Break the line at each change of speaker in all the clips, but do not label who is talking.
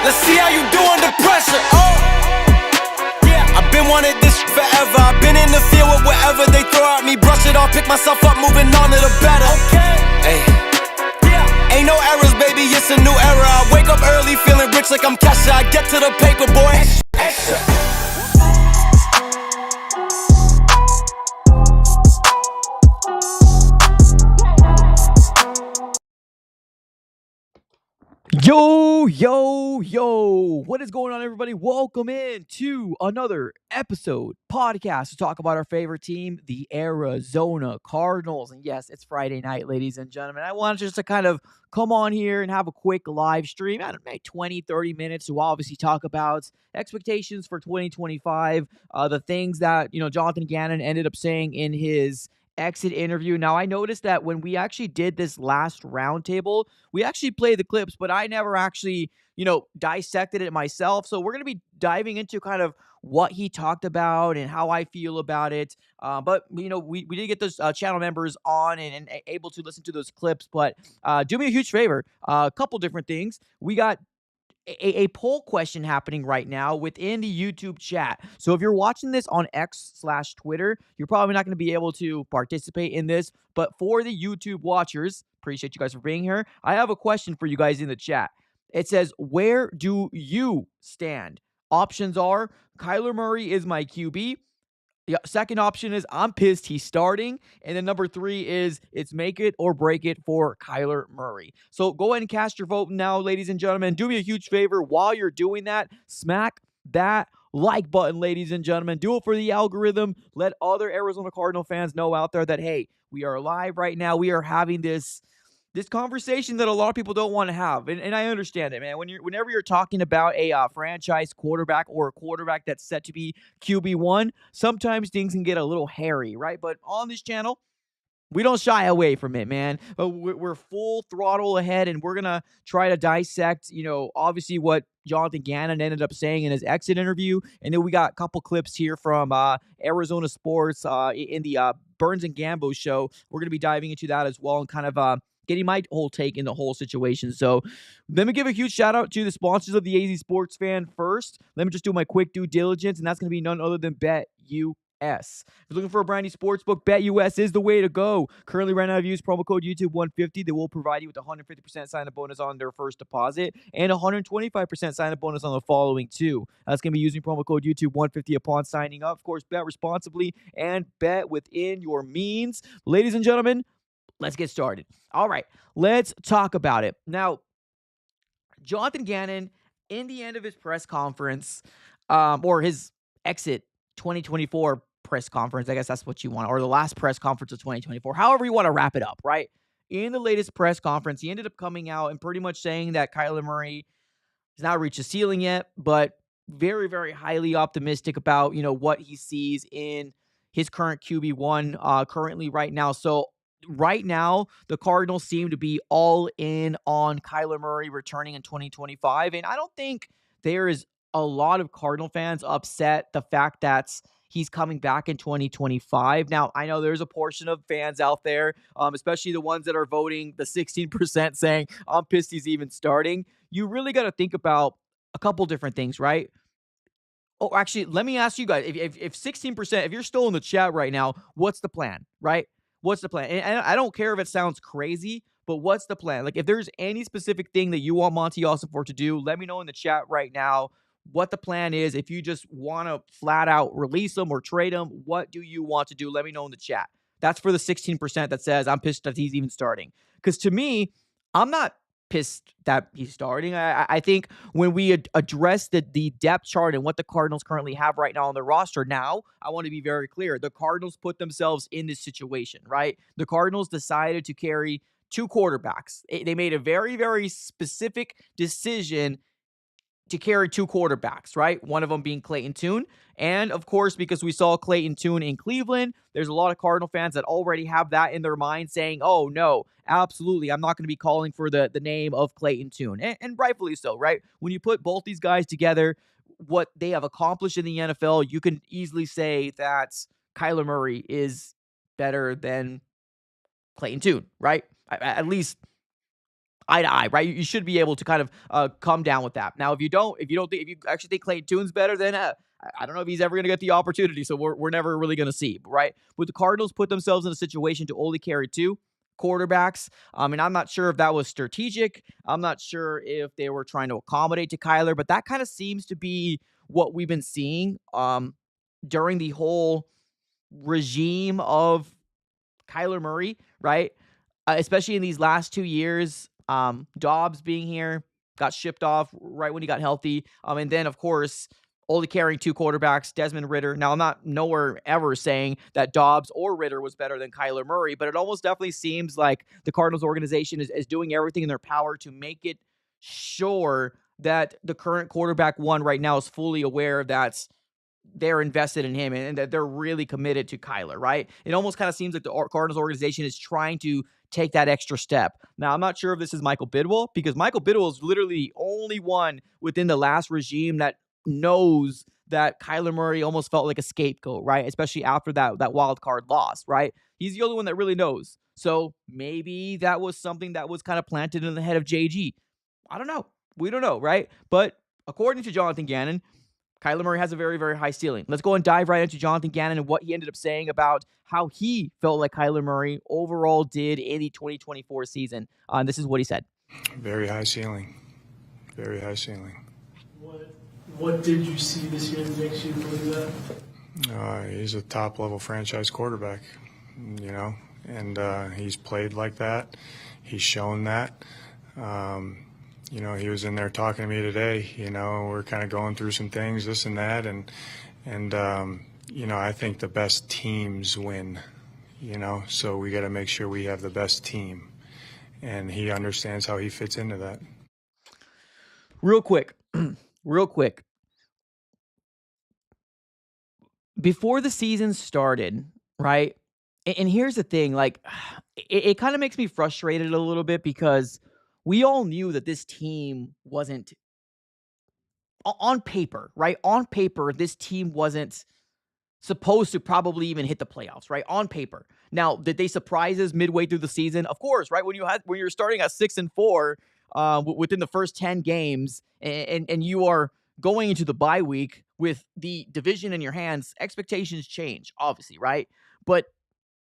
Let's see how you do under pressure. Oh, yeah. I've been wanting this forever. I've been in the field with whatever they throw at me. Brush it off, pick myself up, moving on to the better. Okay. Hey. Yeah. Ain't no errors, baby, it's a new era. I wake up early, feeling rich like I'm Kesha. I get to the paper, boy. Extra.
Yo, what is going on, everybody? Welcome in to another episode podcast to talk about our favorite team, the Arizona Cardinals. And yes, it's Friday night, ladies and gentlemen. I wanted just to kind of come on here and have a quick live stream, I don't know, 20, 30 minutes to obviously talk about expectations for 2025, the things that, Jonathan Gannon ended up saying in his exit interview. Now, I noticed that when we actually did this last roundtable, we actually played the clips, but I never actually, dissected it myself. So we're going to be diving into kind of what he talked about and how I feel about it. But, we did get those channel members on and able to listen to those clips. But do me a huge favor, a couple different things. We got a poll question happening right now within the YouTube chat. So if you're watching this on X/Twitter, you're probably not going to be able to participate in this. But for the YouTube watchers, appreciate you guys for being here. I have a question for you guys in the chat. It says, where do you stand? Options are, Kyler Murray is my QB. Yeah, second option is I'm pissed he's starting. And then number 3 is it's make it or break it for Kyler Murray. So go ahead and cast your vote now, ladies and gentlemen. Do me a huge favor while you're doing that. Smack that like button, ladies and gentlemen. Do it for the algorithm. Let other Arizona Cardinal fans know out there that, hey, we are live right now. We are having this conversation that a lot of people don't want to have. And I understand it, man. Whenever you're talking about a franchise quarterback or a quarterback that's set to be QB1, sometimes things can get a little hairy, right? But on this channel, we don't shy away from it, man. We're full throttle ahead, and we're going to try to dissect, obviously what Jonathan Gannon ended up saying in his exit interview. And then we got a couple clips here from Arizona Sports in the Burns and Gambo show. We're going to be diving into that as well and kind of getting my whole take in the whole situation. So let me give a huge shout out to the sponsors of the AZ Sports Fan first. Let me just do my quick due diligence, and that's going to be none other than BetUS. If you're looking for a brand new sportsbook, BetUS is the way to go. Currently, right now, if you use promo code YouTube150, they will provide you with a 150% sign-up bonus on their first deposit and a 125% sign-up bonus on the following two. That's going to be using promo code YouTube150 upon signing up. Of course, bet responsibly and bet within your means. Ladies and gentlemen, let's get started. All right, let's talk about it. Now, Jonathan Gannon, in the end of his press conference, or his exit 2024 press conference, I guess that's what you want, or the last press conference of 2024, however you want to wrap it up, right? In the latest press conference, he ended up coming out and pretty much saying that Kyler Murray has not reached the ceiling yet, but very, very highly optimistic about, what he sees in his current QB1 currently right now. So right now, the Cardinals seem to be all in on Kyler Murray returning in 2025. And I don't think there is a lot of Cardinal fans upset the fact that he's coming back in 2025. Now, I know there's a portion of fans out there, especially the ones that are voting the 16% saying, I'm pissed he's even starting. You really got to think about a couple different things, right? Oh, actually, let me ask you guys, if 16%, if you're still in the chat right now, what's the plan, right? What's the plan? And I don't care if it sounds crazy, but what's the plan? Like, if there's any specific thing that you want Monty Ossenfort to do, let me know in the chat right now what the plan is. If you just want to flat out release him or trade him, what do you want to do? Let me know in the chat. That's for the 16% that says, I'm pissed that he's even starting. Because to me, I'm not pissed that he's starting. I think when we address the depth chart and what the Cardinals currently have right now on their roster, now I want to be very clear. The Cardinals put themselves in this situation, right? The Cardinals decided to carry 2 quarterbacks. They made a very, very specific decision to carry 2 quarterbacks, right? One of them being Clayton Tune. And of course, because we saw Clayton Tune in Cleveland, there's a lot of Cardinal fans that already have that in their mind saying, oh no, absolutely, I'm not going to be calling for the name of Clayton Tune. And rightfully so, right? When you put both these guys together, what they have accomplished in the NFL, you can easily say that Kyler Murray is better than Clayton Tune, right? At least eye to eye, right? You should be able to kind of come down with that. Now, if you actually think Clayton Tune's better, then I don't know if he's ever going to get the opportunity. So we're never really going to see, right? But the Cardinals put themselves in a situation to only carry two quarterbacks. And I'm not sure if that was strategic. I'm not sure if they were trying to accommodate to Kyler, but that kind of seems to be what we've been seeing during the whole regime of Kyler Murray, right? Especially in these last 2 years. Dobbs being here, got shipped off right when he got healthy. And then, of course, only carrying two quarterbacks, Desmond Ridder. Now, I'm not nowhere ever saying that Dobbs or Ridder was better than Kyler Murray, but it almost definitely seems like the Cardinals organization is doing everything in their power to make it sure that the current quarterback one right now is fully aware that they're invested in him and that they're really committed to Kyler, right? It almost kind of seems like the Cardinals organization is trying to take that extra step. Now, I'm not sure if this is Michael Bidwell, because Michael Bidwell is literally the only one within the last regime that knows that Kyler Murray almost felt like a scapegoat, right? Especially after that wild card loss, right? He's the only one that really knows. So maybe that was something that was kind of planted in the head of JG. I don't know. We don't know, right? But according to Jonathan Gannon, Kyler Murray has a very, very high ceiling. Let's go and dive right into Jonathan Gannon and what he ended up saying about how he felt like Kyler Murray overall did in the 2024 season. This is what he said.
Very high ceiling. Very high ceiling.
What did you see this year that makes you believe that?
He's a top-level franchise quarterback, and he's played like that. He's shown that. He was in there talking to me today. We're kind of going through some things, this and that, and I think the best teams win. So we got to make sure we have the best team, and he understands how he fits into that.
Real quick. Before the season started, right? And here's the thing, like, it kind of makes me frustrated a little bit because we all knew that this team wasn't on paper, right? On paper, this team wasn't supposed to probably even hit the playoffs, right? On paper. Now, did they surprise us midway through the season? Of course, right? When you're starting at 6-4 within the first 10 games, and you are going into the bye week with the division in your hands, expectations change, obviously, right? But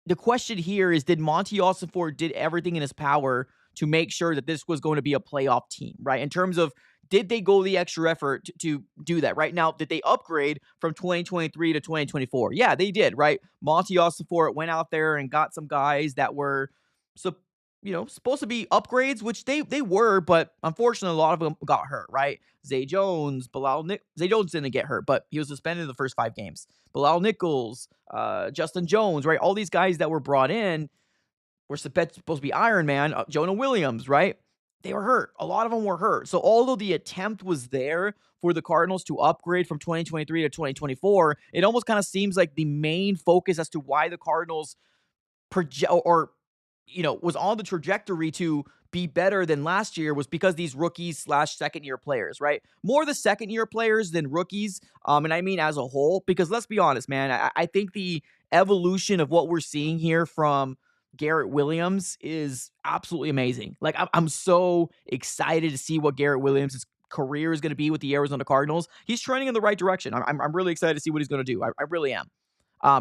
the question here is, did Monty Ossenfort did everything in his power to make sure that this was going to be a playoff team, right? In terms of, did they go the extra effort to do that? Right now, did they upgrade from 2023 to 2024? Yeah, they did, right? Monty Ossenfort went out there and got some guys that were supposed to be upgrades, which they were, but unfortunately, a lot of them got hurt, right? Zay Jones didn't get hurt, but he was suspended in the first 5 games. Bilal Nichols, Justin Jones, right? All these guys that were brought in were supposed to be Iron Man. Jonah Williams, right? They were hurt. A lot of them were hurt. So although the attempt was there for the Cardinals to upgrade from 2023 to 2024, it almost kind of seems like the main focus as to why the Cardinals was on the trajectory to be better than last year was because these rookies / second-year players, right? More the second-year players than rookies, and I mean as a whole, because let's be honest, man, I think the evolution of what we're seeing here from Garrett Williams is absolutely amazing. Like, I'm so excited to see what Garrett Williams' career is going to be with the Arizona Cardinals. He's trending in the right direction. I'm really excited to see what he's going to do. I really am.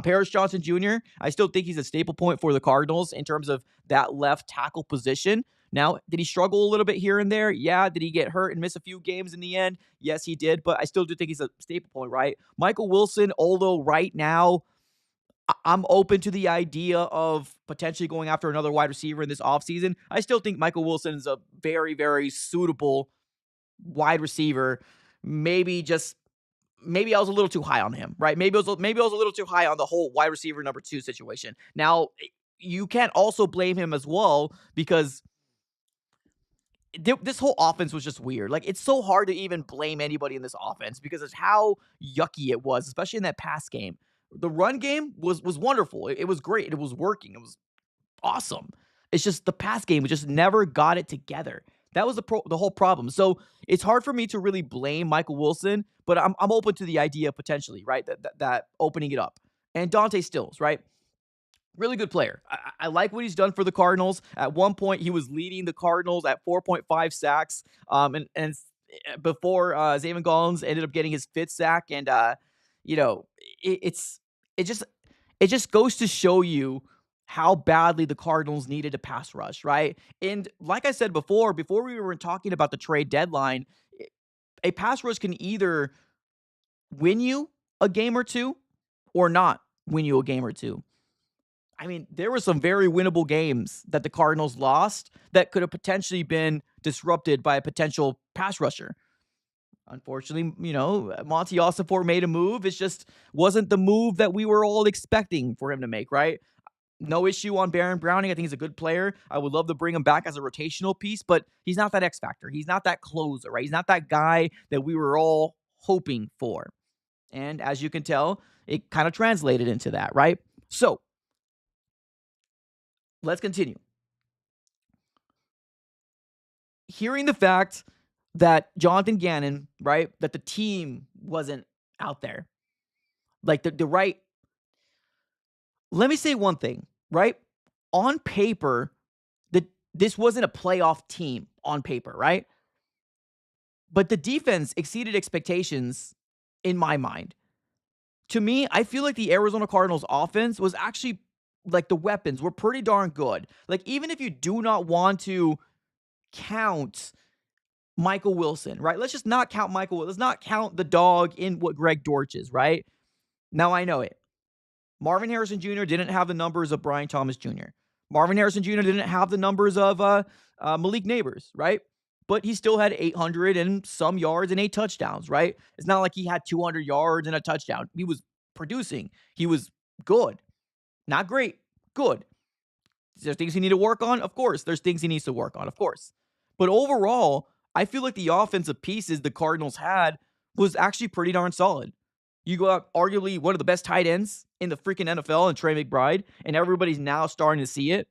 Paris Johnson Jr., I still think he's a staple point for the Cardinals in terms of that left tackle position. Now, did he struggle a little bit here and there? Yeah. Did he get hurt and miss a few games in the end? Yes, he did, but I still do think he's a staple point, right? Michael Wilson, although right now I'm open to the idea of potentially going after another wide receiver in this offseason, I still think Michael Wilson is a very, very suitable wide receiver. Maybe I was a little too high on him, right? Maybe I was a little too high on the whole wide receiver number 2 situation. Now, you can't also blame him as well because this whole offense was just weird. Like, it's so hard to even blame anybody in this offense because it's how yucky it was, especially in that pass game. The run game was wonderful. It was great. It was working. It was awesome. It's just the pass game, we just never got it together. That was the whole problem. So it's hard for me to really blame Michael Wilson, but I'm open to the idea potentially, right? That opening it up. And Dante Stills, right? Really good player. I like what he's done for the Cardinals. At one point, he was leading the Cardinals at 4.5 sacks. And before Zayvon Collins ended up getting his 5th sack, and you know, it just goes to show you how badly the Cardinals needed a pass rush, right? And like I said before we were talking about the trade deadline, a pass rush can either win you a game or two or not win you a game or two. I mean, there were some very winnable games that the Cardinals lost that could have potentially been disrupted by a potential pass rusher. Unfortunately, Monty Ossenfort made a move. It just wasn't the move that we were all expecting for him to make, right? No issue on Baron Browning. I think he's a good player. I would love to bring him back as a rotational piece, but he's not that X factor. He's not that closer, right? He's not that guy that we were all hoping for. And as you can tell, it kind of translated into that, right? So, let's continue. Hearing the fact that Jonathan Gannon, right, that the team wasn't out there. Like the right. Let me say one thing, right? On paper, this wasn't a playoff team on paper, right? But the defense exceeded expectations in my mind. To me, I feel like the Arizona Cardinals offense was actually, like, the weapons were pretty darn good. Like, even if you do not want to count Michael Wilson, right? Let's just not count Michael Wilson. Let's not count the dog in what Greg Dortch is, right? Now I know it. Marvin Harrison Jr. didn't have the numbers of Brian Thomas Jr. Marvin Harrison Jr. didn't have the numbers of Malik Neighbors, right? But he still had 800 and some yards and 8 touchdowns, right? It's not like he had 200 yards and a touchdown. He was producing. He was good. Not great. Good. Is there things he need to work on? Of course. There's things he needs to work on, of course. But overall, I feel like the offensive pieces the Cardinals had was actually pretty darn solid. You go out, arguably one of the best tight ends in the freaking NFL in Trey McBride, and everybody's now starting to see it.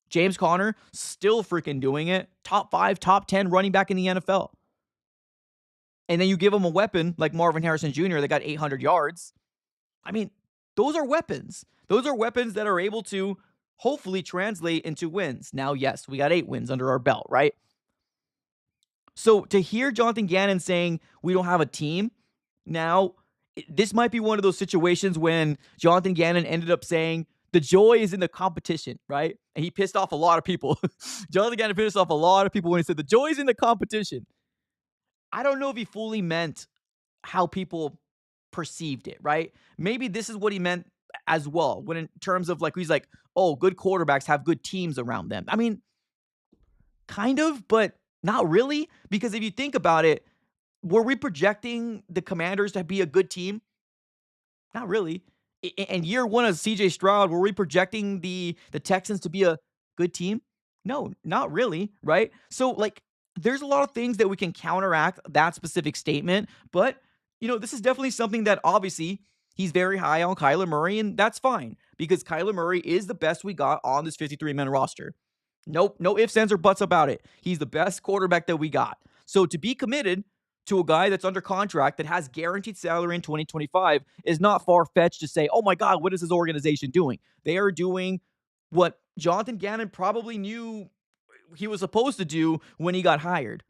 James Conner, still freaking doing it. Top 5, top 10 running back in the NFL. And then you give him a weapon like Marvin Harrison Jr. that got 800 yards. I mean, those are weapons. Those are weapons that are able to hopefully translate into wins. Now, yes, we got 8 wins under our belt, right? So to hear Jonathan Gannon saying we don't have a team, now this might be one of those situations when Jonathan Gannon ended up saying the joy is in the competition, right? And he pissed off a lot of people. Jonathan Gannon pissed off a lot of people when he said the joy is in the competition. I don't know if he fully meant how people perceived it, right? Maybe this is what he meant as well, when in terms of, like, he's like, oh, good quarterbacks have good teams around them. I mean, kind of, but not really, because if you think about it, were we projecting the Commanders to be a good team? Not really. In year one of CJ Stroud, were we projecting the Texans to be a good team? No, not really, right? So, like, there's a lot of things that we can counteract that specific statement, but, this is definitely something that obviously he's very high on Kyler Murray, and that's fine, because Kyler Murray is the best we got on this 53-man roster. Nope, no ifs, ands, or buts about it. He's the best quarterback that we got. So to be committed to a guy that's under contract that has guaranteed salary in 2025 is not far-fetched to say, oh my God, what is this organization doing? They are doing what Jonathan Gannon probably knew he was supposed to do when he got hired.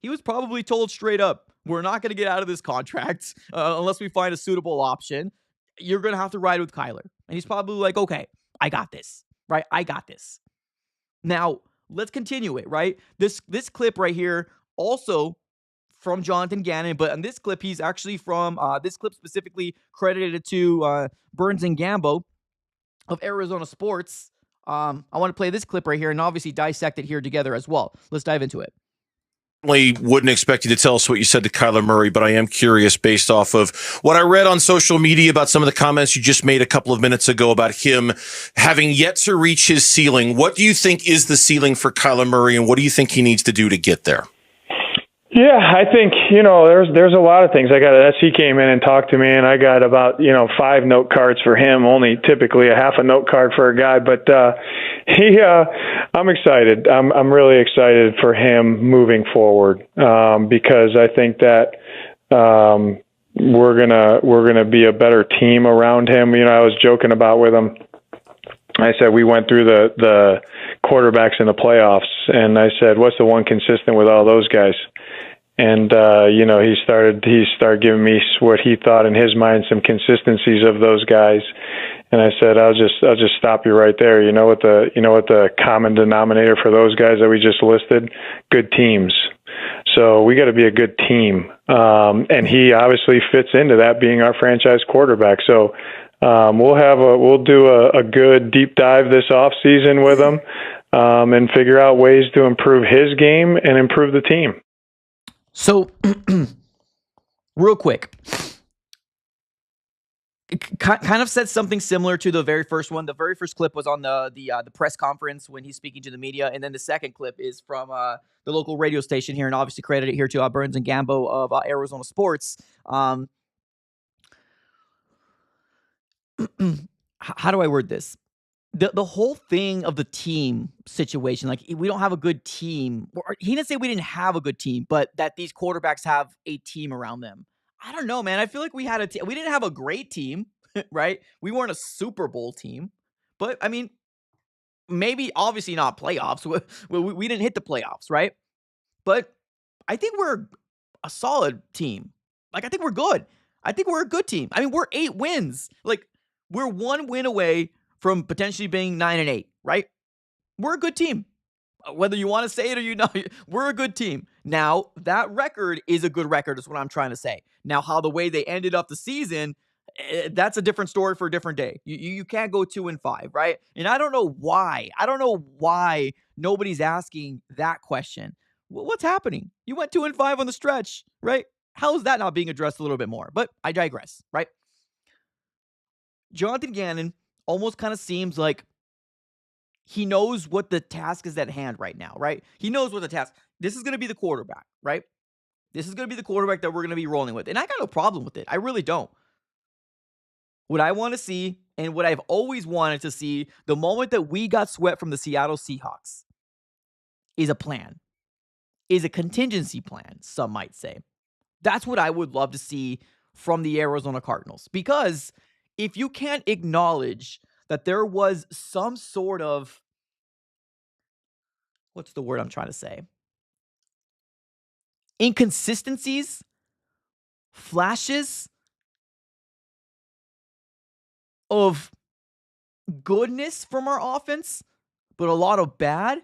He was probably told straight up, we're not going to get out of this contract unless we find a suitable option. You're going to have to ride with Kyler. And he's probably like, okay, I got this, right? I got this. Now, let's continue it, right? This clip right here, also from Jonathan Gannon, but in this clip, he's actually from, this clip specifically credited to Burns and Gambo of Arizona Sports. I want to play this clip right here and obviously dissect it here together as well. Let's dive into it.
Wouldn't expect you to tell us what you said to Kyler Murray, but I am curious based off of what I read on social media about some of the comments you just made a couple of minutes ago about him having yet to reach his ceiling. What do you think is the ceiling for Kyler Murray, and what do you think he needs to do to get there?
Yeah, I think, there's a lot of things. He came in and talked to me, and I got about, 5 note cards for him, only typically a half a note card for a guy. But I'm excited. I'm really excited for him moving forward because I think that, we're gonna be a better team around him. I was joking about with him. I said we went through the quarterbacks in the playoffs, and I said, "What's the one consistent with all those guys?" And he started giving me what he thought in his mind, some consistencies of those guys. And I said, I'll just stop you right there. You know what the common denominator for those guys that we just listed? Good teams. So we got to be a good team. And he obviously fits into that, being our franchise quarterback. So we'll do a good deep dive this off season with him, and figure out ways to improve his game and improve the team.
So, real quick, it kind of said something similar to the very first one. The very first clip was on the press conference when he's speaking to the media, and then the second clip is from the local radio station here, and obviously credited here to Burns and Gambo of Arizona Sports. How do I word this? The whole thing of the team situation, like we don't have a good team. He didn't say we didn't have a good team, but that these quarterbacks have a team around them. I don't know, man. I feel like we had a team. We didn't have a great team, right? We weren't a Super Bowl team, but I mean, maybe obviously not playoffs. We didn't hit the playoffs, right? But I think we're a solid team. Like, I think we're good. I think we're a good team. I mean, we're 8 wins. Like, we're 1 win away from potentially being 9-8, right? We're a good team. Whether you want to say it or you not, we're a good team. Now, that record is a good record is what I'm trying to say. Now, how the way they ended up the season, that's a different story for a different day. You can't go 2-5, right? And I don't know why. I don't know why nobody's asking that question. What's happening? You went 2-5 on the stretch, right? How is that not being addressed a little bit more? But I digress, right? Jonathan Gannon almost kind of seems like he knows what the task is at hand right now, right? He knows what the task. This is going to be the quarterback, right? This is going to be the quarterback that we're going to be rolling with. And I got no problem with it. I really don't. What I want to see, and what I've always wanted to see, the moment that we got swept from the Seattle Seahawks, is a plan, is a contingency plan, some might say. That's what I would love to see from the Arizona Cardinals. Because if you can't acknowledge that there was some sort of, what's the word I'm trying to say? Inconsistencies, flashes of goodness from our offense, but a lot of bad,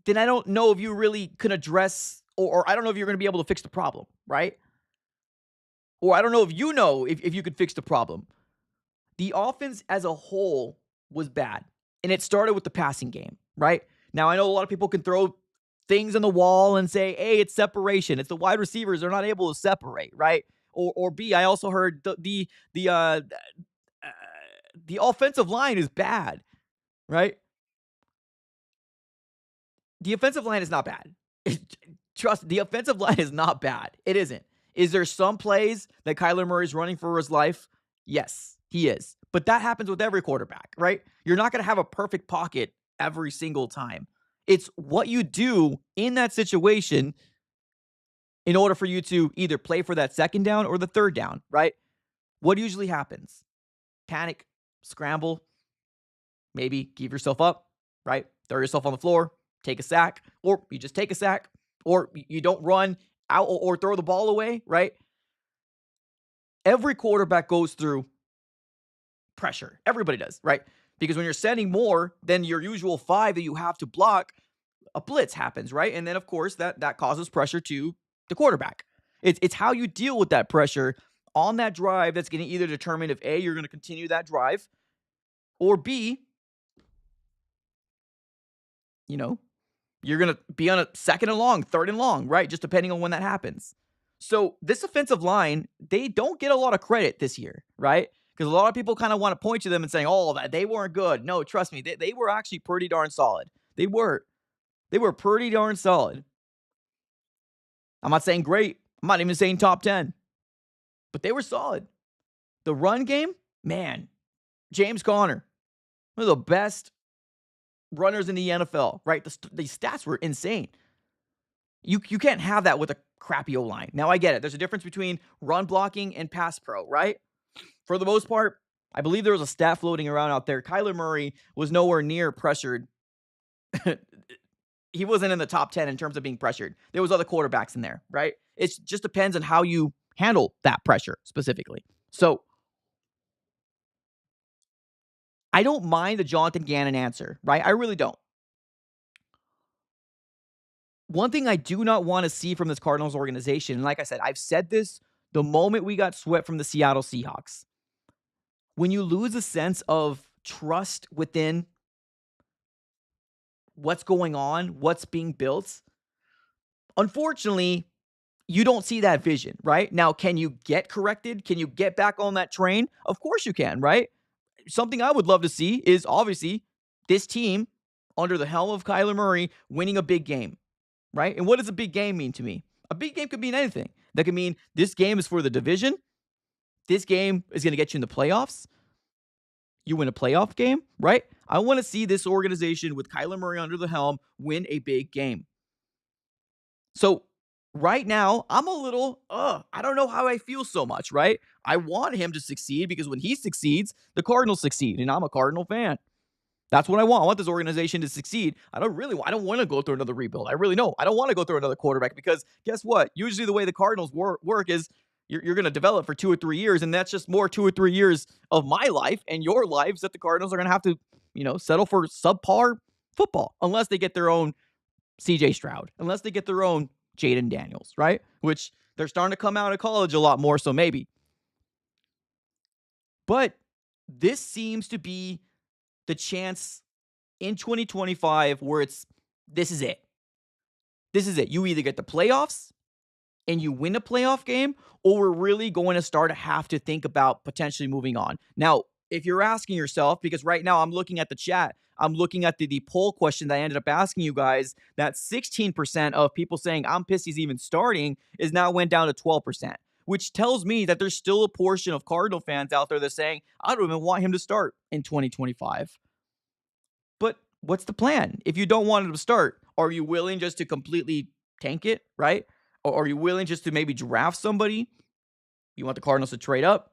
then I don't know if you really can address, or I don't know if you're going to be able to fix the problem, right? Or I don't know if you know if you could fix the problem. The offense as a whole was bad, and it started with the passing game, right? Now, I know a lot of people can throw things on the wall and say, hey, it's separation. It's the wide receivers. They're not able to separate, right? Or B, I also heard the offensive line is bad, right? The offensive line is not bad. Trust, the offensive line is not bad. It isn't. Is there some plays that Kyler Murray's running for his life? Yes, he is. But that happens with every quarterback, right? You're not going to have a perfect pocket every single time. It's what you do in that situation in order for you to either play for that second down or the third down, right? What usually happens? Panic, scramble, maybe give yourself up, right? Throw yourself on the floor, take a sack, or you just take a sack, or you don't run out or throw the ball away, right? Every quarterback goes through pressure. Everybody does, right? Because when you're sending more than your usual 5 that you have to block, a blitz happens, right? And then, of course, that causes pressure to the quarterback. It's how you deal with that pressure on that drive that's going to either determine if A, you're going to continue that drive, or B, you're going to be on a second and long, third and long, right? Just depending on when that happens. So this offensive line, they don't get a lot of credit this year, right? Because a lot of people kind of want to point to them and saying, oh, that they weren't good. No, trust me, they were actually pretty darn solid. They were pretty darn solid. I'm not saying great. I'm not even saying top 10. But they were solid. The run game, man, James Conner, one of the best runners in the NFL, right? The stats were insane. You can't have that with a crappy O-line. Now, I get it. There's a difference between run blocking and pass pro, right? For the most part, I believe there was a stat floating around out there. Kyler Murray was nowhere near pressured. He wasn't in the top 10 in terms of being pressured. There was other quarterbacks in there, right? It just depends on how you handle that pressure specifically. So I don't mind the Jonathan Gannon answer, right? I really don't. One thing I do not want to see from this Cardinals organization, and like I said, I've said this the moment we got swept from the Seattle Seahawks. When you lose a sense of trust within what's going on, what's being built, unfortunately, you don't see that vision, right? Now, can you get corrected? Can you get back on that train? Of course you can, right? Something I would love to see is obviously this team under the helm of Kyler Murray winning a big game, right? And what does a big game mean to me? A big game could mean anything. That could mean this game is for the division. This game is going to get you in the playoffs. You win a playoff game, right? I want to see this organization with Kyler Murray under the helm win a big game. So right now, I'm a little, I don't know how I feel so much, right? I want him to succeed because when he succeeds, the Cardinals succeed, and I'm a Cardinal fan. That's what I want. I want this organization to succeed. I don't want to go through another rebuild. I really don't. I don't want to go through another quarterback because guess what? Usually the way the Cardinals work is you're going to develop for 2 or 3 years, and that's just more 2 or 3 years of my life and your lives that the Cardinals are going to have to, settle for subpar football unless they get their own CJ Stroud, unless they get their own Jaden Daniels, right? Which they're starting to come out of college a lot more, so maybe. But this seems to be the chance in 2025 where this is it. This is it. You either get the playoffs and you win a playoff game, or we're really going to start to have to think about potentially moving on. Now, if you're asking yourself, because right now I'm looking at the chat, I'm looking at the poll question that I ended up asking you guys, that 16% of people saying I'm pissed he's even starting is now went down to 12%, which tells me that there's still a portion of Cardinal fans out there that's saying, I don't even want him to start in 2025. But what's the plan? If you don't want him to start, are you willing just to completely tank it, right? Or are you willing just to maybe draft somebody? You want the Cardinals to trade up?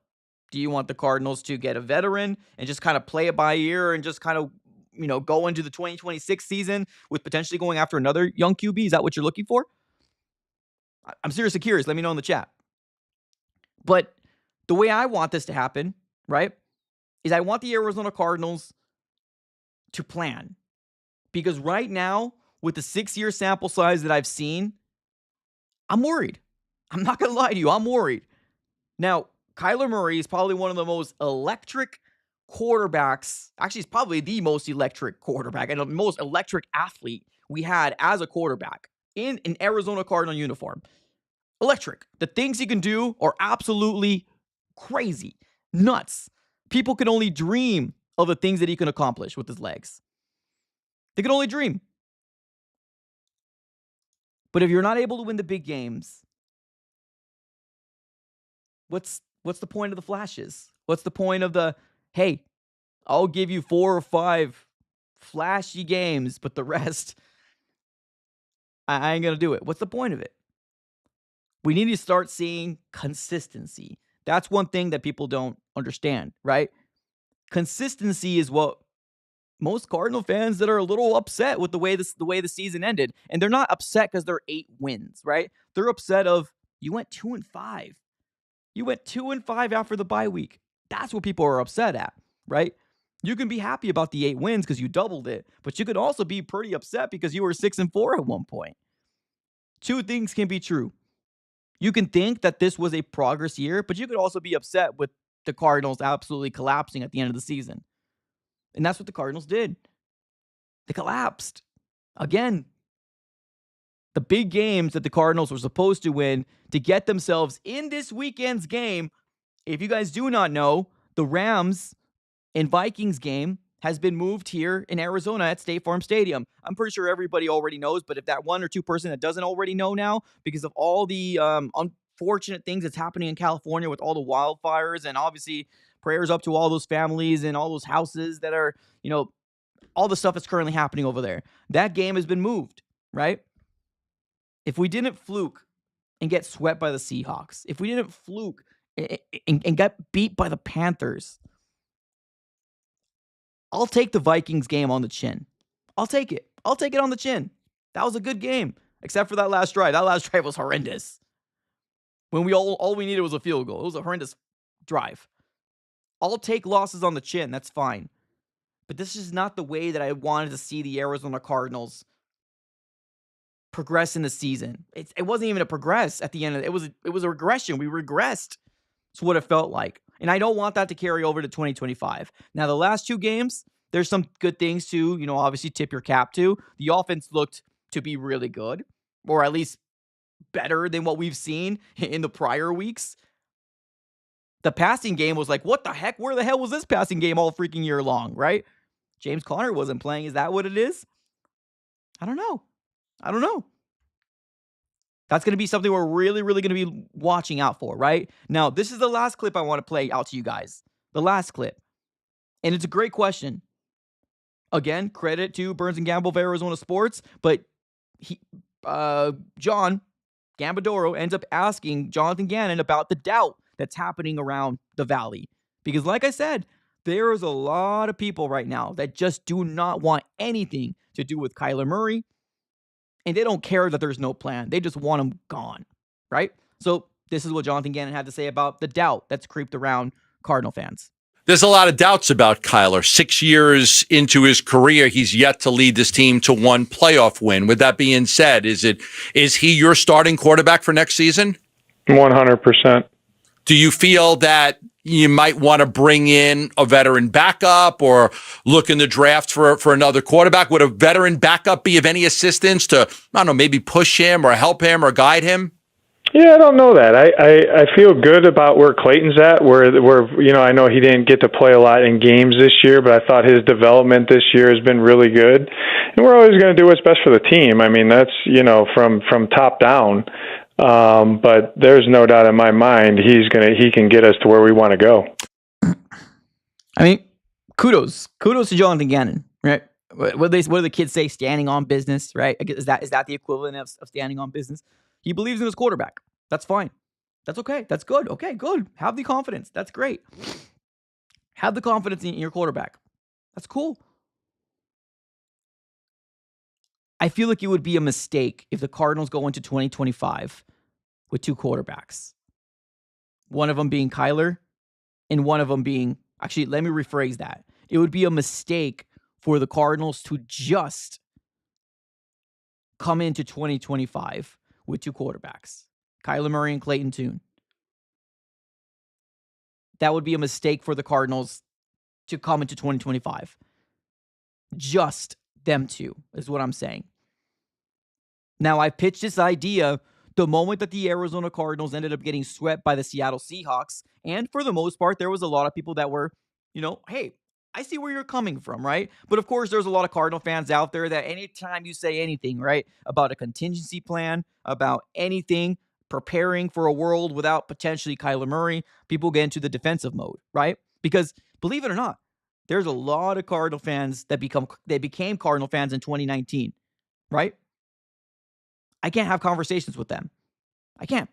Do you want the Cardinals to get a veteran and just kind of play it by ear and just kind of, go into the 2026 season with potentially going after another young QB? Is that what you're looking for? I'm seriously curious. Let me know in the chat. But the way I want this to happen, right, is I want the Arizona Cardinals to plan. Because right now, with the 6-year sample size that I've seen, I'm worried. I'm not going to lie to you. I'm worried. Now, Kyler Murray is probably one of the most electric quarterbacks. Actually, he's probably the most electric quarterback and the most electric athlete we had as a quarterback in an Arizona Cardinal uniform. Electric. The things he can do are absolutely crazy. Nuts. People can only dream of the things that he can accomplish with his legs. They can only dream. But if you're not able to win the big games, what's the point of the flashes? What's the point of the, hey, I'll give you 4 or 5 flashy games, but the rest, I ain't going to do it. What's the point of it? We need to start seeing consistency. That's one thing that people don't understand, right? Consistency is what most Cardinal fans that are a little upset with the way the season ended, and they're not upset because they're 8 wins, right? They're upset of you went 2-5. You went 2-5 after the bye week. That's what people are upset at, right? You can be happy about the 8 wins because you doubled it, but you could also be pretty upset because you were 6-4 at one point. 2 things can be true. You can think that this was a progress year, but you could also be upset with the Cardinals absolutely collapsing at the end of the season. And that's what the Cardinals did. They collapsed. Again, the big games that the Cardinals were supposed to win to get themselves in this weekend's game. If you guys do not know, the Rams and Vikings game has been moved here in Arizona at State Farm Stadium. I'm pretty sure everybody already knows, but if that 1 or 2 person that doesn't already know now, because of all the unfortunate things that's happening in California with all the wildfires, and obviously prayers up to all those families and all those houses that are, all the stuff that's currently happening over there. That game has been moved, right? if we didn't fluke and get swept by the Seahawks, if we didn't fluke and get beat by the Panthers, I'll take the Vikings game on the chin. I'll take it. I'll take it on the chin. That was a good game, except for that last drive. That last drive was horrendous. When we all we needed was a field goal. It was a horrendous drive. I'll take losses on the chin. That's fine. But this is not the way that I wanted to see the Arizona Cardinals progress in the season. It wasn't even a progress at the end of it. It was a regression. We regressed. That's what it felt like. And I don't want that to carry over to 2025. Now, the last two games, there's some good things to, obviously tip your cap to. The offense looked to be really good, or at least better than what we've seen in the prior weeks. The passing game was like, what the heck? Where the hell was this passing game all freaking year long, right? James Conner wasn't playing. Is that what it is? I don't know. That's going to be something we're really, really going to be watching out for, right? Now, this is the last clip I want to play out to you guys. The last clip. And it's a great question. Again, credit to Burns and Gamble of Arizona Sports, but John Gambadoro ends up asking Jonathan Gannon about the doubt that's happening around the Valley. Because like I said, there is a lot of people right now that just do not want anything to do with Kyler Murray. And they don't care that there's no plan. They just want him gone, right? So this is what Jonathan Gannon had to say about the doubt that's creeped around Cardinal fans.
There's a lot of doubts about Kyler. 6 years into his career, he's yet to lead this team to one playoff win. With that being said, is he your starting quarterback for next season?
100%.
Do you feel that you might want to bring in a veteran backup or look in the draft for another quarterback? Would a veteran backup be of any assistance to, I don't know, maybe push him or help him or guide him?
Yeah, I don't know that. I feel good about where Clayton's at, where I know he didn't get to play a lot in games this year, but I thought his development this year has been really good. And we're always going to do what's best for the team. I mean, that's, from top down. But there's no doubt in my mind he can get us to where we want to go.
I mean, kudos to Jonathan Gannon, right? What do the kids say? Standing on business, right? Is that the equivalent of standing on business? He believes in his quarterback. That's fine. That's okay. That's good. Okay, good. Have the confidence. That's great. Have the confidence in your quarterback. That's cool. I feel like it would be a mistake if the Cardinals go into 2025 with two quarterbacks. One of them being Kyler and one of them being... Actually, let me rephrase that. It would be a mistake for the Cardinals to just come into 2025 with two quarterbacks, Kyler Murray and Clayton Tune. That would be a mistake for the Cardinals to come into 2025. Just them two is what I'm saying. Now, I pitched this idea the moment that the Arizona Cardinals ended up getting swept by the Seattle Seahawks. And for the most part, there was a lot of people that were, hey, I see where you're coming from, right? But of course, there's a lot of Cardinal fans out there that anytime you say anything, right, about a contingency plan, about anything, preparing for a world without potentially Kyler Murray, people get into the defensive mode, right? Because believe it or not, there's a lot of Cardinal fans that became Cardinal fans in 2019, right? I can't have conversations with them. I can't.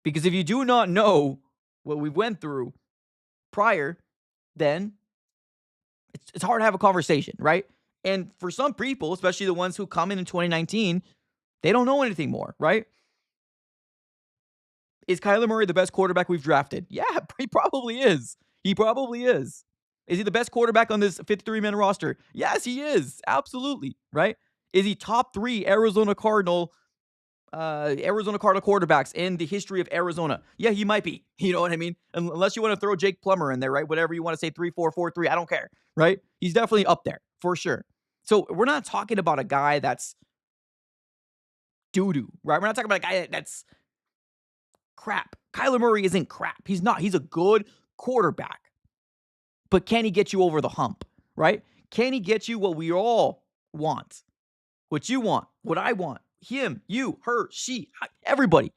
Because if you do not know what we went through prior, then it's hard to have a conversation, right? And for some people, especially the ones who come in 2019, they don't know anything more, right? Is Kyler Murray the best quarterback we've drafted? Yeah, he probably is. Is he the best quarterback on this 53-man roster? Yes, he is. Absolutely, right? Is he top 3 Arizona Cardinal quarterbacks in the history of Arizona? Yeah, he might be. You know what I mean? Unless you want to throw Jake Plummer in there, right? Whatever you want to say, 3-4-4-3, I don't care, right? He's definitely up there for sure. So we're not talking about a guy that's doo-doo, right? We're not talking about a guy that's crap. Kyler Murray isn't crap. He's not. He's a good quarterback. But can he get you over the hump, right? Can he get you what we all want? What you want, what I want, him, you, her, she, everybody.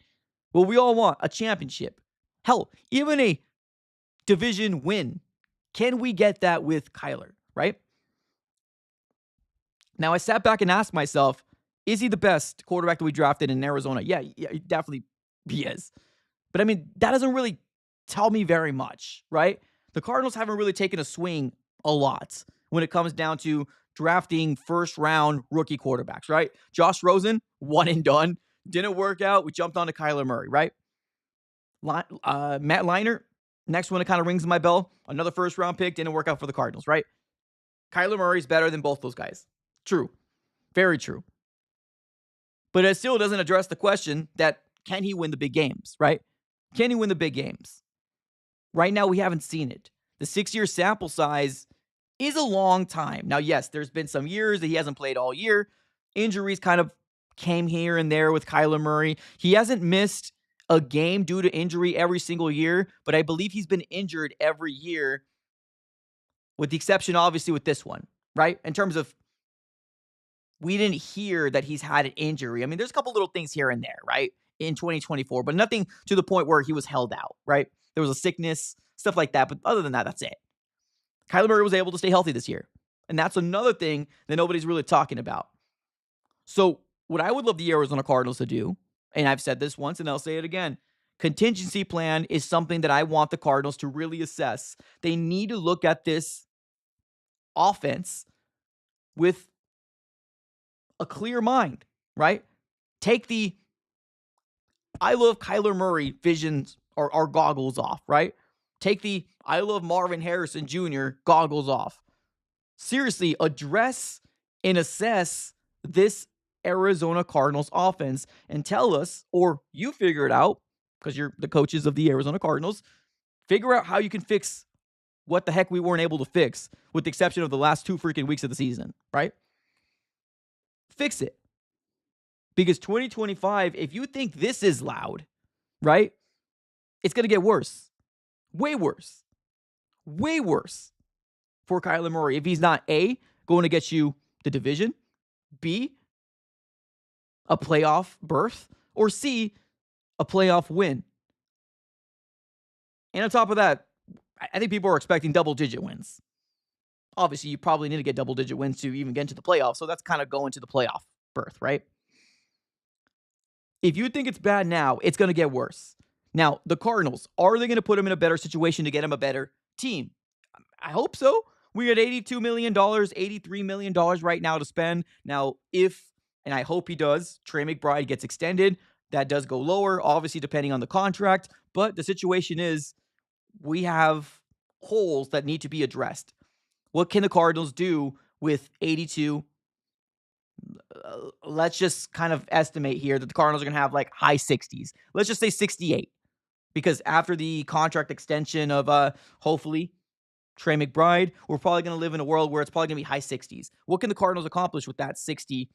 What we all want, a championship. Hell, even a division win. Can we get that with Kyler, right? Now, I sat back and asked myself, Is he the best quarterback that we drafted in Arizona? Yeah, definitely he is. But I mean, that doesn't really tell me very much, right? The Cardinals haven't really taken a swing a lot when it comes down to drafting first-round rookie quarterbacks, right? Josh Rosen, one and done. Didn't work out. We jumped on to Kyler Murray, right? Matt Leinart, next one that kind of rings my bell. Another first-round pick. Didn't work out for the Cardinals, right? Kyler Murray's better than both those guys. True. Very true. But it still doesn't address the question that can he win the big games, right? Can he win the big games? Right now, we haven't seen it. The 6-year sample size is a long time. Now, yes, there's been some years that he hasn't played all year. Injuries kind of came here and there with Kyler Murray. He hasn't missed a game due to injury every single year, but I believe he's been injured every year, with the exception, obviously, with this one, right? In terms of, we didn't hear that he's had an injury. I mean, there's a couple little things here and there, right? In 2024, but nothing to the point where he was held out, right? There was a sickness, stuff like that. But other than that, that's it. Kyler Murray was able to stay healthy this year. And that's another thing that nobody's really talking about. So what I would love the Arizona Cardinals to do, and I've said this once and I'll say it again, contingency plan is something that I want the Cardinals to really assess. They need to look at this offense with a clear mind, right? Take the I love Kyler Murray visions or goggles off, right? Take the I love Marvin Harrison Jr. goggles off. Seriously, address and assess this Arizona Cardinals offense and tell us, or you figure it out, because you're the coaches of the Arizona Cardinals, figure out how you can fix what the heck we weren't able to fix, with the exception of the last 2 freaking weeks of the season, right? Fix it. Because 2025, if you think this is loud, right, it's going to get worse. Way worse. Way worse for Kyler Murray if he's not A, going to get you the division, B, a playoff berth, or C, a playoff win. And on top of that, I think people are expecting double-digit wins. Obviously, you probably need to get double-digit wins to even get into the playoffs, so that's kind of going to the playoff berth, right? If you think it's bad now, it's going to get worse. Now, the Cardinals, are they going to put him in a better situation to get him a better team? I hope so. We got $82 million, $83 million right now to spend. Now, if, and I hope he does, Trey McBride gets extended, that does go lower, obviously depending on the contract. But the situation is, we have holes that need to be addressed. What can the Cardinals do with 82? Let's just kind of estimate here that the Cardinals are going to have like high 60s. Let's just say 68. Because after the contract extension of hopefully Trey McBride, we're probably going to live in a world where it's probably going to be high 60s. What can the Cardinals accomplish with that $60+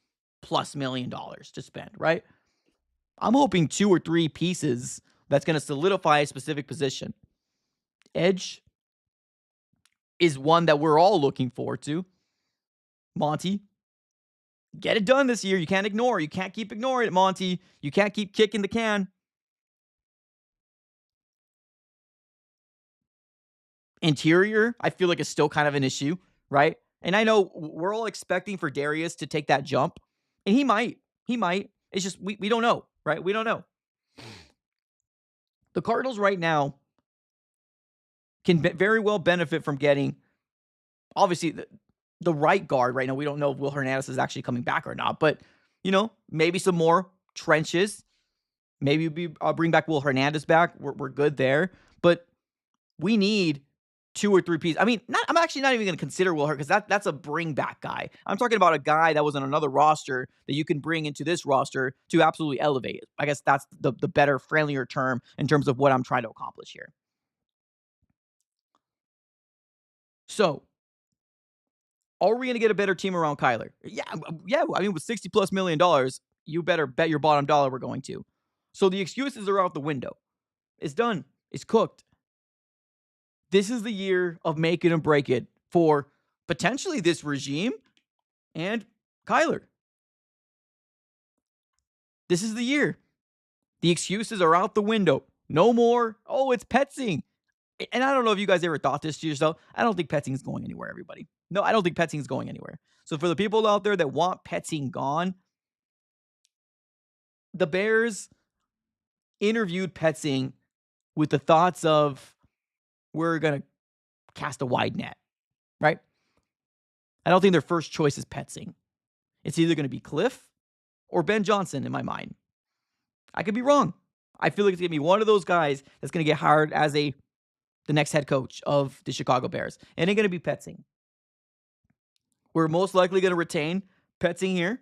million to spend, right? I'm hoping 2 or 3 pieces that's going to solidify a specific position. Edge is one that we're all looking forward to. Monty, get it done this year. You can't ignore it. You can't keep ignoring it, Monty. You can't keep kicking the can. Interior, I feel like, is still kind of an issue, right? And I know we're all expecting for Darius to take that jump, and he might. He might. It's just we don't know, right? We don't know. The Cardinals right now can very well benefit from getting, obviously, the right guard right now. We don't know if Will Hernandez is actually coming back or not, but, you know, maybe some more trenches. Maybe I'll bring back Will Hernandez back. We're good there. But we need 2 or 3 pieces. I mean, I'm actually not even going to consider Will Hernandez because that's a bring back guy. I'm talking about a guy that was on another roster that you can bring into this roster to absolutely elevate. I guess that's the better, friendlier term in terms of what I'm trying to accomplish here. So, are we going to get a better team around Kyler? Yeah. I mean, with $60+ million, you better bet your bottom dollar we're going to. So the excuses are out the window. It's done. It's cooked. This is the year of make it and break it for potentially this regime and Kyler. This is the year. The excuses are out the window. No more, oh, it's Petzing. And I don't know if you guys ever thought this to yourself. I don't think Petzing is going anywhere, everybody. No, I don't think Petzing is going anywhere. So for the people out there that want Petzing gone, the Bears interviewed Petzing with the thoughts of, we're going to cast a wide net, right? I don't think their first choice is Petzing. It's either going to be Cliff or Ben Johnson in my mind. I could be wrong. I feel like it's going to be one of those guys that's going to get hired as the next head coach of the Chicago Bears. And it's going to be Petzing. We're most likely going to retain Petzing here.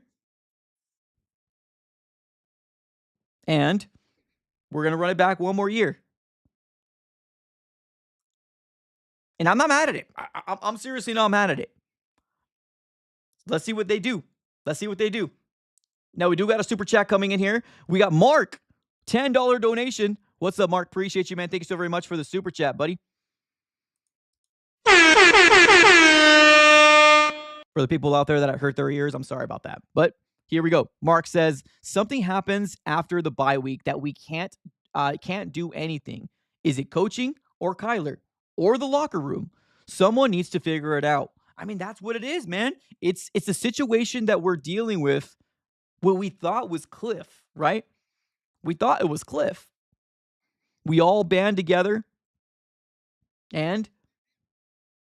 And we're going to run it back one more year. And I'm not mad at it. I'm seriously not mad at it. Let's see what they do. Now, we do got a super chat coming in here. We got Mark, $10 donation. What's up, Mark? Appreciate you, man. Thank you so very much for the super chat, buddy. For the people out there that hurt their ears, I'm sorry about that. But here we go. Mark says, something happens after the bye week that we can't do anything. Is it coaching or Kyler or the locker room? Someone needs to figure it out. I mean, that's what it is, man. It's a situation that we're dealing with. What we thought was Cliff, right? We thought it was Cliff. We all band together, and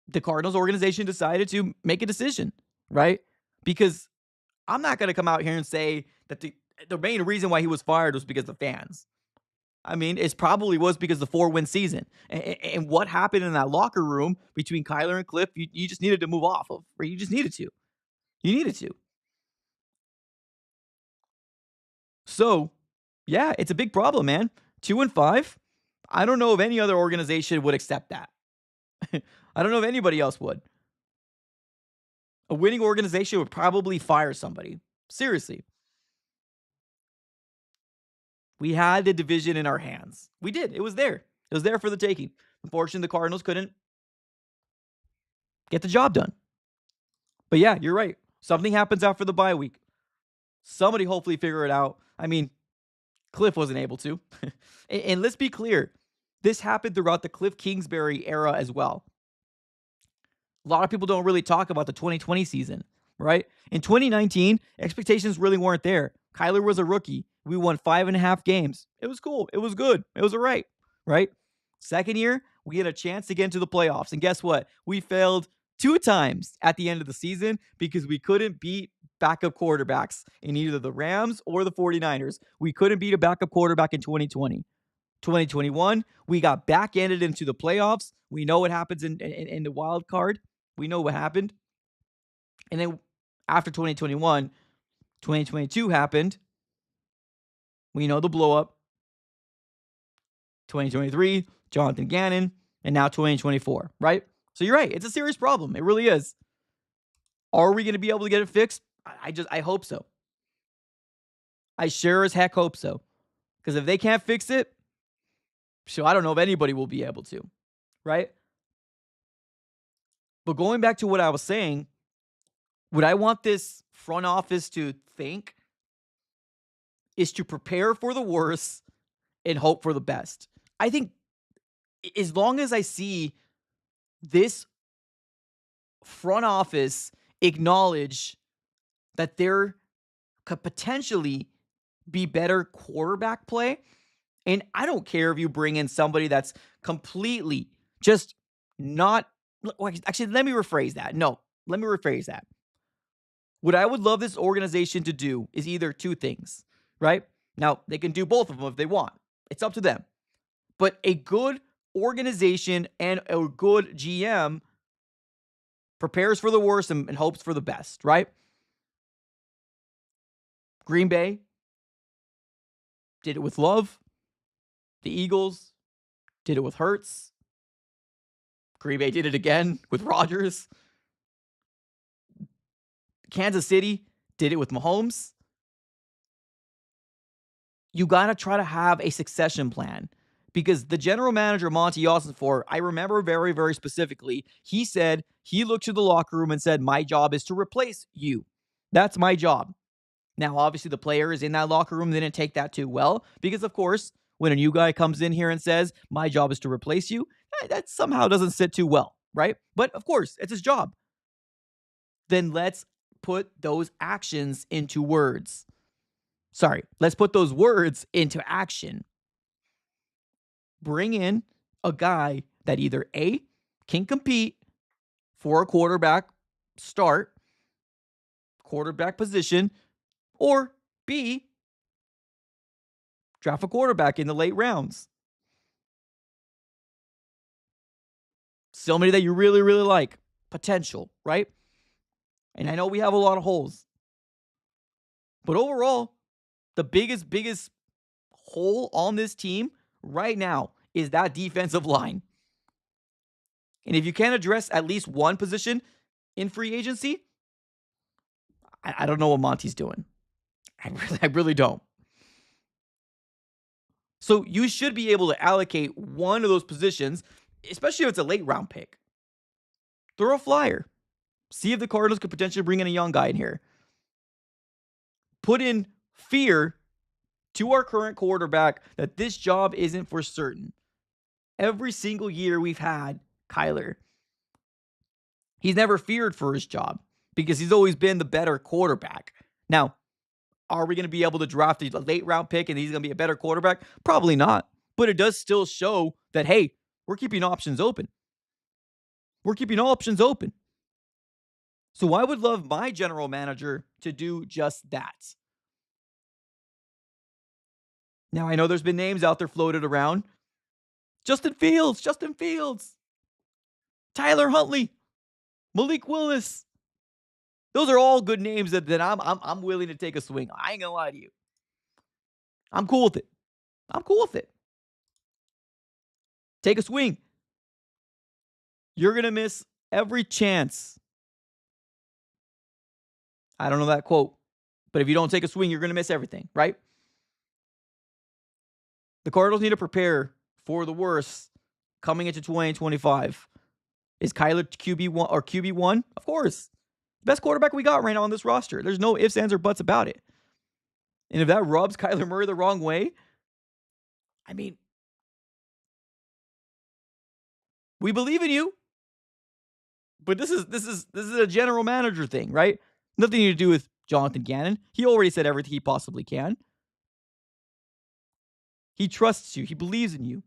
the Cardinals organization decided to make a decision, right? Because I'm not going to come out here and say that the main reason why he was fired was because of fans. I mean, it probably was because of the 4-win season. And what happened in that locker room between Kyler and Cliff, you just needed to move off of, or you just needed to. You needed to. So, yeah, it's a big problem, man. 2-5. I don't know if any other organization would accept that. I don't know if anybody else would. A winning organization would probably fire somebody. Seriously. We had the division in our hands. We did. It was there. It was there for the taking. Unfortunately, the Cardinals couldn't get the job done. But yeah, you're right. Something happens after the bye week. Somebody hopefully figure it out. I mean, Cliff wasn't able to. And let's be clear. This happened throughout the Cliff Kingsbury era as well. A lot of people don't really talk about the 2020 season, right? In 2019, expectations really weren't there. Kyler was a rookie. We won 5.5 games. It was cool. It was good. It was all right, right? Second year, we had a chance to get into the playoffs. And guess what? We failed 2 times at the end of the season because we couldn't beat backup quarterbacks in either the Rams or the 49ers. We couldn't beat a backup quarterback in 2020. 2021, we got back-ended into the playoffs. We know what happens in the wild card. We know what happened. And then after 2021, 2022 happened. We know the blow-up. 2023, Jonathan Gannon, and now 2024, right? So you're right. It's a serious problem. It really is. Are we going to be able to get it fixed? I hope so. I sure as heck hope so. Because if they can't fix it, so I don't know if anybody will be able to, right? But going back to what I was saying, what I want this front office to think is to prepare for the worst and hope for the best. I think as long as I see this front office acknowledge that there could potentially be better quarterback play, and I don't care if you bring in somebody that's completely just not... Actually, let me rephrase that. No, let me rephrase that. What I would love this organization to do is either 2 things, right? Now, they can do both of them if they want. It's up to them. But a good organization and a good GM prepares for the worst and hopes for the best, right? Green Bay did it with Love. The Eagles did it with Hurts. Green Bay did it again with Rodgers. Kansas City did it with Mahomes. You got to try to have a succession plan because the general manager, Monty Ossenfort, I remember very, very specifically, he said he looked to the locker room and said, my job is to replace you. That's my job. Now, obviously, the players in that locker room didn't take that too well because, of course, when a new guy comes in here and says, my job is to replace you, that somehow doesn't sit too well, right? But, of course, it's his job. Then let's put those actions into words. let's put those words into action. Bring in a guy that either A, can compete for a quarterback position, or B, draft a quarterback in the late rounds. Somebody that you really, really like. Potential, right? And I know we have a lot of holes. But overall, the biggest hole on this team right now is that defensive line. And if you can't address at least one position in free agency, I don't know what Monty's doing. I really don't. So you should be able to allocate one of those positions, especially if it's a late round pick. Throw a flyer. See if the Cardinals could potentially bring in a young guy in here. Put in fear to our current quarterback that this job isn't for certain. Every single year we've had Kyler, he's never feared for his job because he's always been the better quarterback. Now, are we going to be able to draft a late round pick and he's going to be a better quarterback? Probably not. But it does still show that, hey, we're keeping options open. We're keeping all options open. So I would love my general manager to do just that. Now, I know there's been names out there floated around. Justin Fields. Tyler Huntley. Malik Willis. Those are all good names that I'm willing to take a swing on. I ain't gonna lie to you. I'm cool with it. Take a swing. You're gonna miss every chance. I don't know that quote, but if you don't take a swing, you're gonna miss everything, right? The Cardinals need to prepare for the worst coming into 2025. Is Kyler QB1 or QB1? Of course. Best quarterback we got right now on this roster. There's no ifs, ands, or buts about it. And if that rubs Kyler Murray the wrong way, I mean, we believe in you. But this is a general manager thing, right? Nothing to do with Jonathan Gannon. He already said everything he possibly can. He trusts you. He believes in you.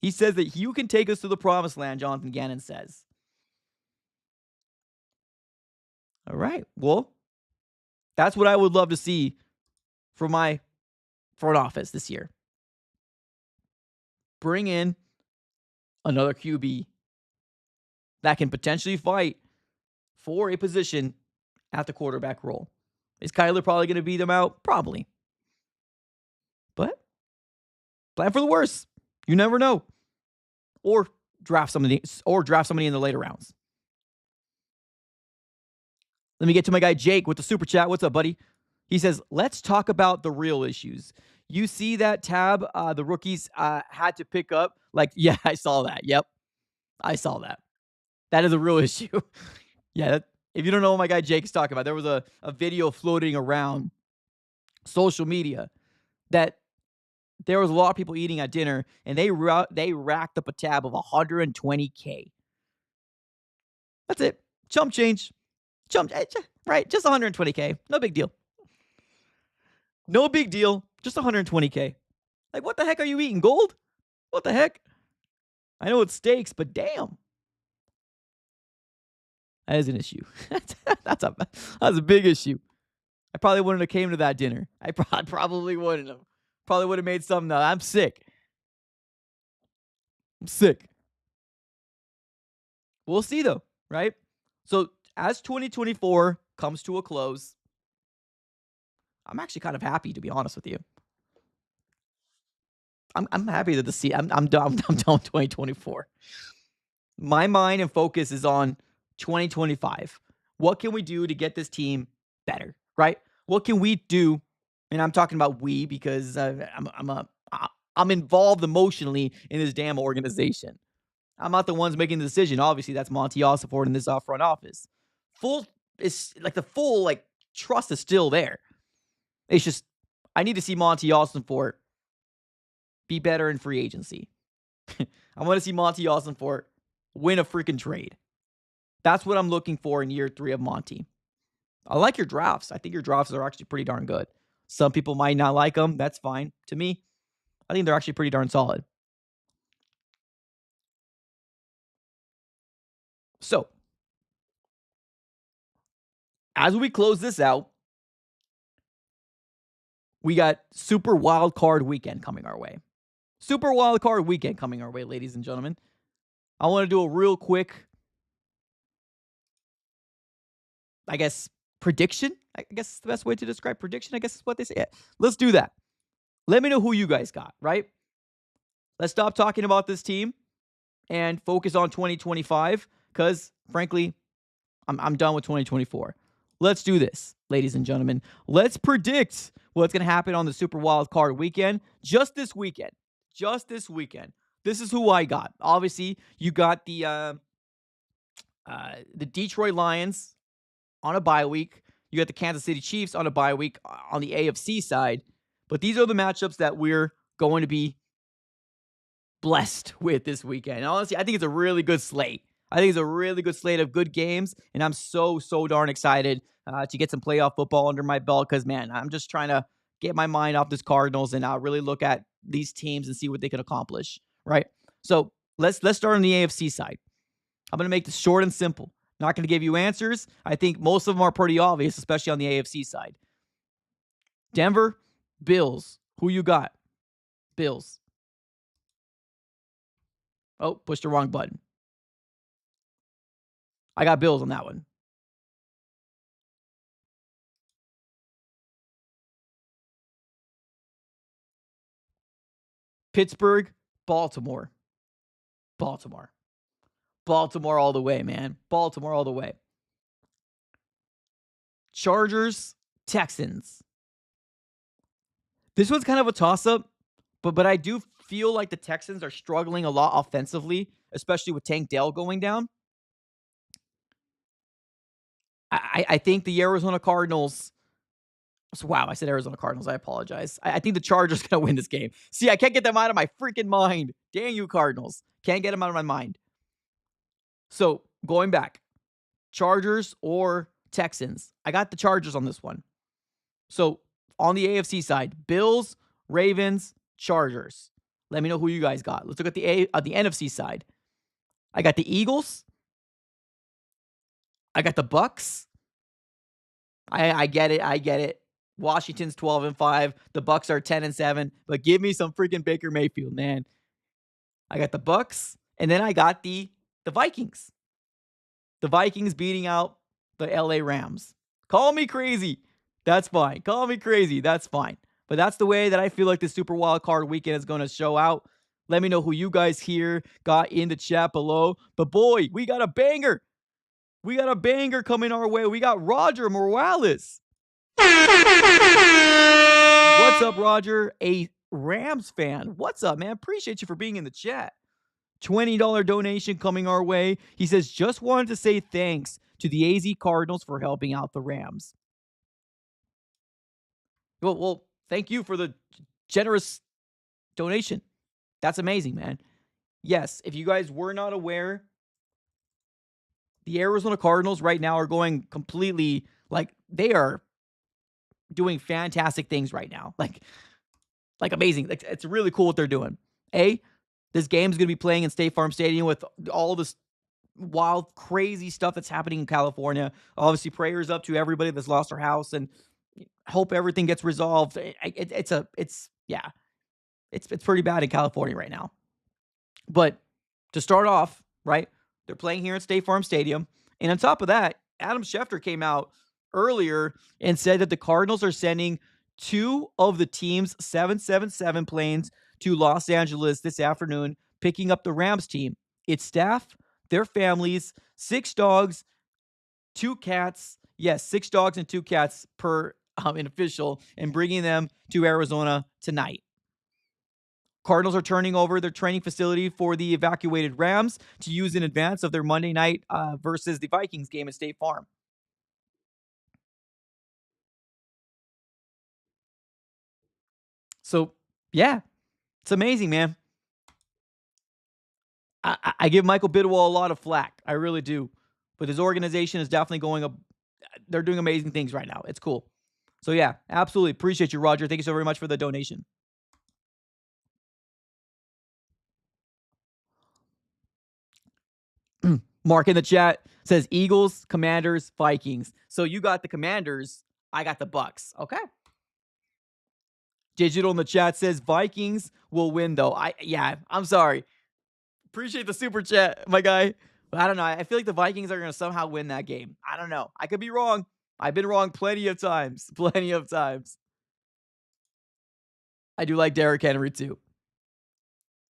He says that you can take us to the promised land, Jonathan Gannon says. All right. Well, that's what I would love to see from my front office this year. Bring in another QB that can potentially fight for a position at the quarterback role. Is Kyler probably going to beat them out? Probably. But plan for the worst. You never know. Or draft somebody in the later rounds. Let me get to my guy Jake with the super chat. What's up, buddy? He says, let's talk about the real issues. You see that tab the rookies had to pick up? Yeah, I saw that. Yep. I saw that. That is a real issue. Yeah, if you don't know what my guy Jake is talking about, there was a video floating around social media that there was a lot of people eating at dinner, and they racked up a tab of $120K. That's it. Chump change. Right, just $120K. No big deal. No big deal. Just $120K. What the heck are you eating? Gold? What the heck? I know it's steaks, but damn. That is an issue. That's a big issue. I probably wouldn't have came to that dinner. I probably wouldn't have. Probably would have made something else. I'm sick. We'll see, though, right? So as 2024 comes to a close, I'm actually kind of happy, to be honest with you. I'm happy that I'm done with 2024. My mind and focus is on 2025. What can we do to get this team better, right? What can we do? And I'm talking about we because I'm involved emotionally in this damn organization. I'm not the ones making the decision. Obviously, that's Monty Ossenford in this front office. The full trust is still there. It's just I need to see Monty Ossenford be better in free agency. I want to see Monty Ossenford win a freaking trade. That's what I'm looking for in year 3 of Monty. I like your drafts. I think your drafts are actually pretty darn good. Some people might not like them. That's fine. To me, I think they're actually pretty darn solid. So, as we close this out, we got Super Wild Card Weekend coming our way. Super Wild Card Weekend coming our way, ladies and gentlemen. I want to do a real quick, I guess, prediction. I guess it's the best way to describe prediction. I guess is what they say. Yeah, let's do that. Let me know who you guys got, right? Let's stop talking about this team and focus on 2025 because, frankly, I'm done with 2024. Let's do this, ladies and gentlemen. Let's predict what's going to happen on the Super Wild Card Weekend just this weekend. Just this weekend. This is who I got. Obviously, you got the Detroit Lions on a bye week. You got the Kansas City Chiefs on a bye week on the AFC side. But these are the matchups that we're going to be blessed with this weekend. And honestly, I think it's a really good slate. I think it's a really good slate of good games, and I'm so darn excited to get some playoff football under my belt because, man, I'm just trying to get my mind off this Cardinals and really look at these teams and see what they can accomplish, right? So let's start on the AFC side. I'm going to make this short and simple. Not going to give you answers. I think most of them are pretty obvious, especially on the AFC side. Denver, Bills. Who you got? Bills. Oh, pushed the wrong button. I got Bills on that one. Pittsburgh, Baltimore. Baltimore all the way, man. Baltimore all the way. Chargers, Texans. This one's kind of a toss-up, but I do feel like the Texans are struggling a lot offensively, especially with Tank Dell going down. I think the Arizona Cardinals. Wow, I said Arizona Cardinals. I apologize. I think the Chargers are going to win this game. See, I can't get them out of my freaking mind. Dang you, Cardinals. Can't get them out of my mind. So, going back, Chargers or Texans. I got the Chargers on this one. So, on the AFC side, Bills, Ravens, Chargers. Let me know who you guys got. Let's look at the NFC side. I got the Eagles. I got the Bucks. I get it. Washington's 12-5. The Bucks are 10-7. But give me some freaking Baker Mayfield, man. I got the Bucks, and then I got the Vikings. The Vikings beating out the LA Rams. Call me crazy. That's fine. Call me crazy. That's fine. But that's the way that I feel like the Super Wild Card Weekend is going to show out. Let me know who you guys here got in the chat below. But boy, we got a banger. We got a banger coming our way. We got Roger Morales. What's up, Roger? A Rams fan. What's up, man? Appreciate you for being in the chat. $20 donation coming our way. He says, just wanted to say thanks to the AZ Cardinals for helping out the Rams. Well, thank you for the generous donation. That's amazing, man. Yes, if you guys were not aware, the Arizona Cardinals right now are going completely, they are doing fantastic things right now. Like amazing. It's really cool what they're doing. This game's going to be playing in State Farm Stadium with all this wild, crazy stuff that's happening in California. Obviously, prayers up to everybody that's lost their house and hope everything gets resolved. It's pretty bad in California right now. But to start off, right, they're playing here at State Farm Stadium. And on top of that, Adam Schefter came out earlier and said that the Cardinals are sending 2 of the team's 777 planes to Los Angeles this afternoon, picking up the Rams team. Its staff, their families, 6 dogs, 2 cats. Yes, 6 dogs and 2 cats per an official, and bringing them to Arizona tonight. Cardinals are turning over their training facility for the evacuated Rams to use in advance of their Monday night versus the Vikings game at State Farm. So, yeah, it's amazing, man. I give Michael Bidwell a lot of flack. I really do. But his organization is definitely going up. They're doing amazing things right now. It's cool. So yeah, absolutely appreciate you, Roger. Thank you so very much for the donation. Mark in the chat says Eagles, Commanders, Vikings. So you got the Commanders, I got the Bucks. Okay. Digital in the chat says Vikings will win though. I'm sorry. Appreciate the super chat, my guy. But I don't know. I feel like the Vikings are going to somehow win that game. I don't know. I could be wrong. I've been wrong plenty of times. Plenty of times. I do like Derrick Henry too.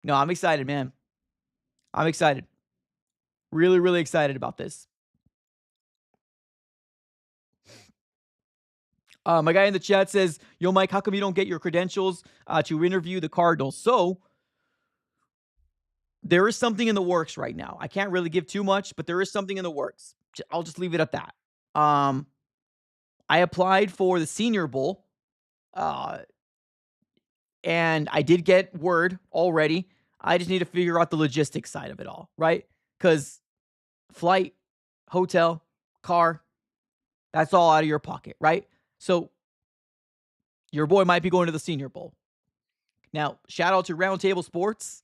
No, I'm excited, man. I'm excited. Really, really excited about this. My guy in the chat says, yo, Mike, how come you don't get your credentials to interview the Cardinals? So there is something in the works right now. I can't really give too much, but there is something in the works. I'll just leave it at that. I applied for the Senior Bowl, and I did get word already. I just need to figure out the logistics side of it all, right? Because flight, hotel, car, that's all out of your pocket, right? So your boy might be going to the Senior Bowl. Now, shout out to Roundtable Sports,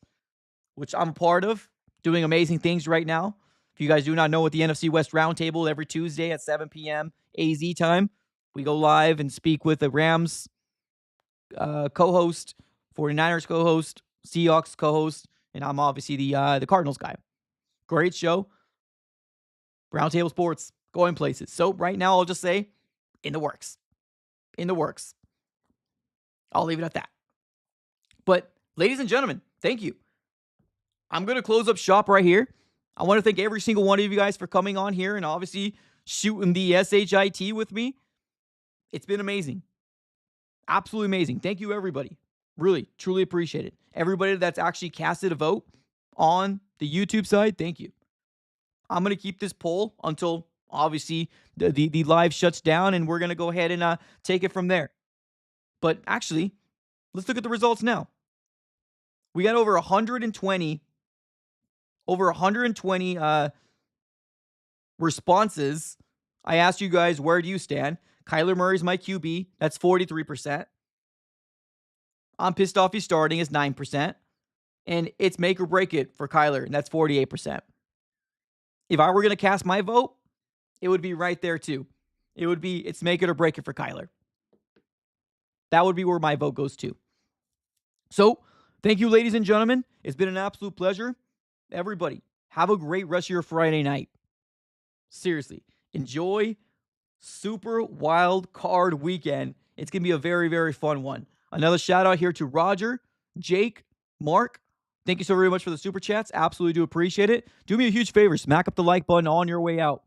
which I'm a part of, doing amazing things right now. If you guys do not know what the NFC West Roundtable, every Tuesday at 7 p.m. AZ time, we go live and speak with the Rams co-host, 49ers co-host, Seahawks co-host, and I'm obviously the Cardinals guy. Great show. Roundtable Sports, going places. So right now, I'll just say, in the works. In the works. I'll leave it at that. But ladies and gentlemen, thank you. I'm going to close up shop right here. I want to thank every single one of you guys for coming on here and obviously shooting the SHIT with me. It's been amazing. Absolutely amazing. Thank you, everybody. Really, truly appreciate it. Everybody that's actually casted a vote on the YouTube side, thank you. I'm going to keep this poll until, obviously, the live shuts down, and we're going to go ahead and take it from there. But actually, let's look at the results now. We got over 120 responses. I asked you guys, where do you stand? Kyler Murray's my QB. That's 43%. I'm pissed off he's starting is 9%. And it's make or break it for Kyler, and that's 48%. If I were going to cast my vote, it would be right there too. It's make it or break it for Kyler. That would be where my vote goes to. So, thank you, ladies and gentlemen. It's been an absolute pleasure. Everybody, have a great rest of your Friday night. Seriously, enjoy Super Wild Card Weekend. It's going to be a very, very fun one. Another shout out here to Roger, Jake, Mark. Thank you so very much for the super chats. Absolutely do appreciate it. Do me a huge favor. Smack up the like button on your way out.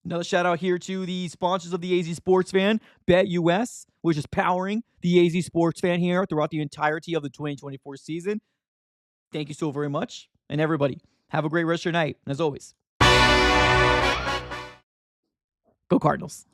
Another shout out here to the sponsors of the AZ Sports Fan, BetUS, which is powering the AZ Sports Fan here throughout the entirety of the 2024 season. Thank you so very much. And everybody, have a great rest of your night. And as always, go Cardinals.